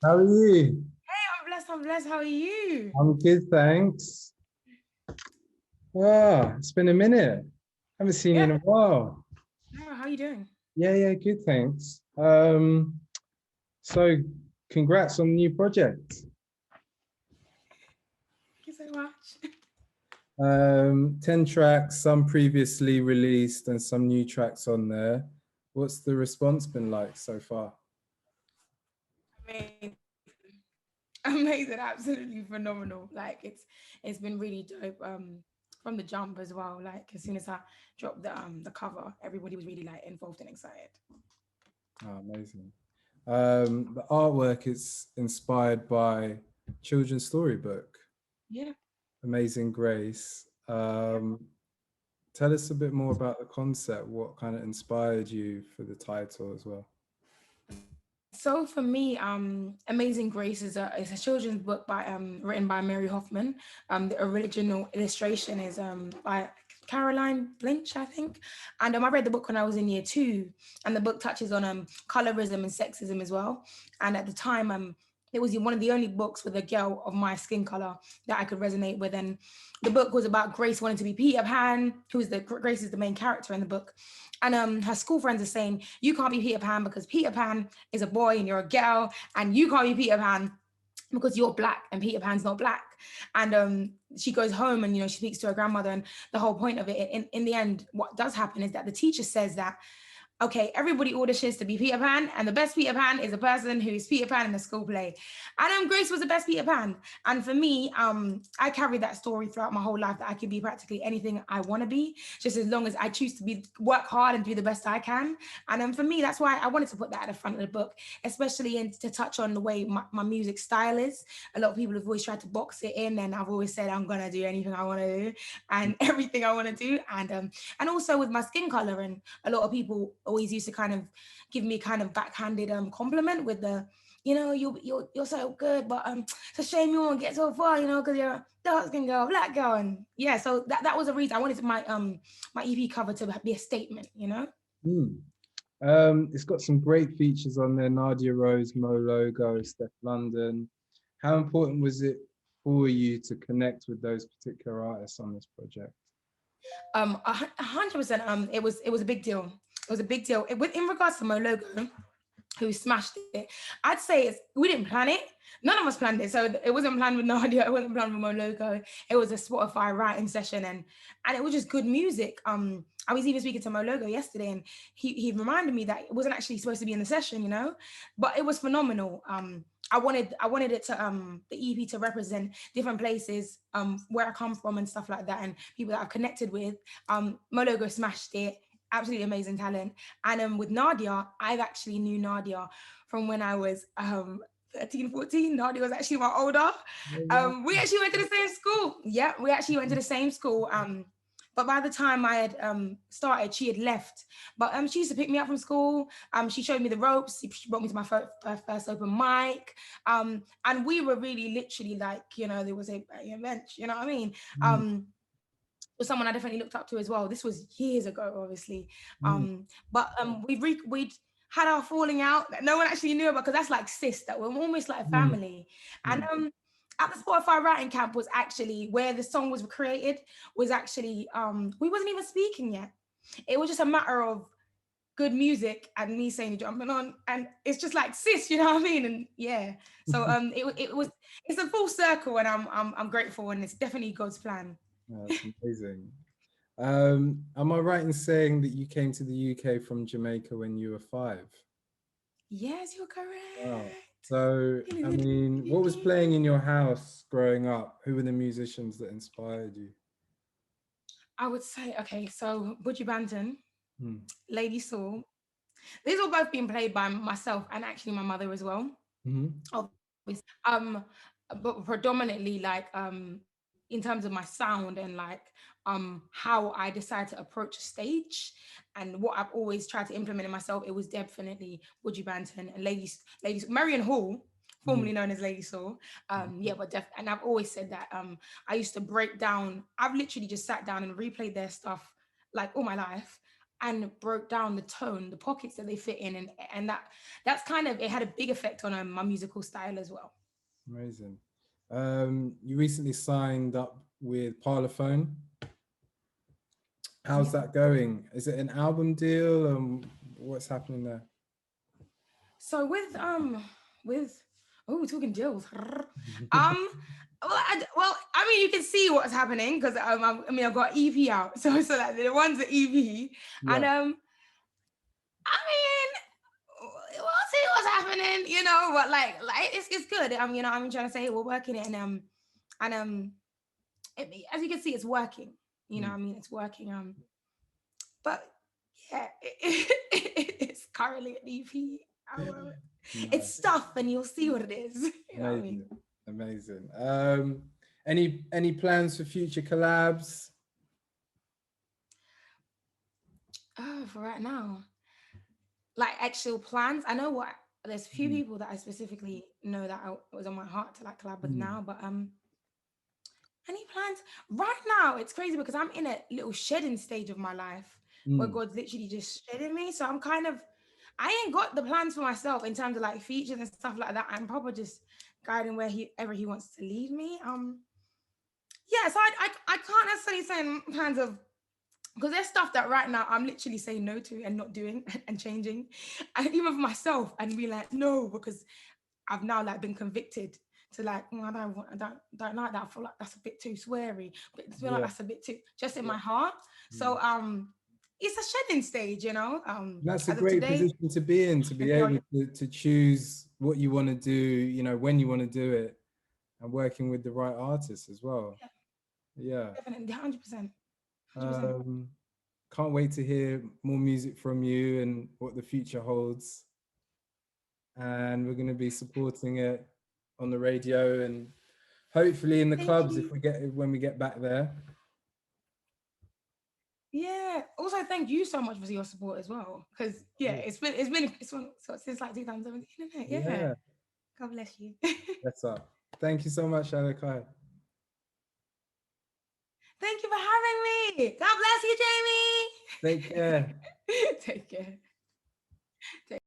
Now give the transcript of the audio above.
How are you? Hey, I'm blessed. How are you? I'm good, thanks. Oh, it's been a minute. Haven't seen you Yeah. in a while. No, how are you doing? Yeah, good, thanks. So congrats on the new project. Thank you so much. 10 tracks, some previously released and some new tracks on there. What's the response been like so far? Amazing. Amazing, absolutely phenomenal. Like it's been really dope. From the jump as well. Like as soon as I dropped the cover, everybody was really like involved and excited. Oh, amazing. The artwork is inspired by children's storybook, Yeah. Amazing Grace. Tell us a bit more about the concept. What kind of inspired you for the title as well? So for me, Amazing Grace is a children's book by written by Mary Hoffman. The original illustration is by Caroline Lynch, I think. And I read the book when I was in year 2, and the book touches on colorism and sexism as well. And at the time, it was one of the only books with a girl of my skin color that I could resonate with. And the book was about Grace wanting to be Peter Pan, Grace is the main character in the book. And her school friends are saying, you can't be Peter Pan because Peter Pan is a boy and you're a girl, and you can't be Peter Pan because you're black and Peter Pan's not black. And she goes home and she speaks to her grandmother, and the whole point of it in the end, what does happen is that the teacher says that, okay, everybody auditions to be Peter Pan, and the best Peter Pan is a person who is Peter Pan in a school play. And Grace was the best Peter Pan. And for me, I carried that story throughout my whole life, that I could be practically anything I want to be, just as long as I choose to work hard and do the best I can. And for me, that's why I wanted to put that at the front of the book, especially to touch on the way my music style is. A lot of people have always tried to box it in, and I've always said I'm gonna do anything I want to do and everything I want to do. And also with my skin color, and a lot of people always used to kind of give me kind of backhanded compliment with the, you're so good, but it's a shame you won't get so far, because you're a dark skin girl, black girl. And yeah, so that was a reason I wanted my EP cover to be a statement. Hmm. It's got some great features on there. Nadia Rose, Mo Logo, Steph London. How important was it for you to connect with those particular artists on this project? 100%. It was a big deal. It was a big deal. In regards to Mo Logo, who smashed it, I'd say we didn't plan it. None of us planned it. So it wasn't planned with Nadia. It wasn't planned with Mo Loco. It was a Spotify writing session, and it was just good music. I was even speaking to Mo Logo yesterday, and he reminded me that it wasn't actually supposed to be in the session, but it was phenomenal. I wanted it to the EP to represent different places, where I come from and stuff like that, and people that I've connected with. Mo Logo smashed it. Absolutely amazing talent. And with Nadia, I've actually knew Nadia from when I was 13, 14. Nadia was actually my older. Oh, We actually went to the same school. Yeah, we actually went to the same school. But by the time I had started, she had left. But she used to pick me up from school. She showed me the ropes. She brought me to my first open mic. And we were really literally like, there was a bench, you know what I mean? wow. Was someone I definitely looked up to as well. This was years ago, obviously. Mm, But we'd had our falling out that no one actually knew about, because that's like sis, that we're almost like a mm, family. And mm, at the Spotify writing camp was actually where the song was created. Was actually we wasn't even speaking yet. It was just a matter of good music and me saying jumping on, and it's just like sis, you know what I mean? And yeah, so mm. it's a full circle, and I'm grateful, and it's definitely God's plan. That's amazing. Am I right in saying that you came to the UK from Jamaica when you were 5? Yes, you're Wow. correct. So, I mean, what was playing in your house growing up? Who were the musicians that inspired you? I would say, okay, so Buju Banton, Mm, Lady Soul, these all both being played by myself and actually my mother as well. mhm, Obviously. But predominantly like in terms of my sound and like how I decide to approach a stage and what I've always tried to implement in myself, it was definitely Buju Banton and Ladies Marion Hall, mm, formerly known as Lady Soul. mhm, Yeah, and I've always said that I used to break down. I've literally just sat down and replayed their stuff like all my life. and broke down the tone, the pockets that they fit in, and that's kind of, it had a big effect on my musical style as well. Amazing. You recently signed up with Pylophone. How's that going? Is it an album deal? What's happening there? So with oh, talking deals. Well, I mean, you can see what's happening because I mean, I've got EP out, so like the one's the EP, Yeah. and I mean, we'll see what's happening, you know. But like it's good. You know, I'm trying to say we're working it, and as you can see, it's working. You know, I mean, it's working. But yeah, it's currently an EP. It's stuff, and you'll see what it is. You know what I mean? Amazing. Any plans for future collabs? Oh, for right now, like actual plans. I know what there's a few people that I specifically know that it was on my heart to like collab with now, but any plans right now? It's crazy because I'm in a little shedding stage of my life where God's literally just shedding me. So I'm kind of, I ain't got the plans for myself in terms of like features and stuff like that. I'm probably just guiding wherever he wants to lead me. Yeah, so I can't necessarily say in terms of, because there's stuff that right now I'm literally saying no to and not doing and changing, and even for myself, and be like no, because I've now like been convicted to like, I don't like that. I feel like that's a bit too sweary, but I feel like that's a bit too just in my heart. So it's a shedding stage, you know. That's a great position to be in, to be able to choose what you want to do, you know, when you want to do it, and working with the right artists as well. Yeah, definitely, 100%. Can't wait to hear more music from you and what the future holds. And we're going to be supporting it on the radio and hopefully in the clubs when we get back there. Yeah. Also, thank you so much for your support as well, because it's been since like 2017, isn't it? Yeah. God bless you. That's up. Thank you so much, Alicai. Thank you for having me. God bless you, Jamie. Take care. Take care.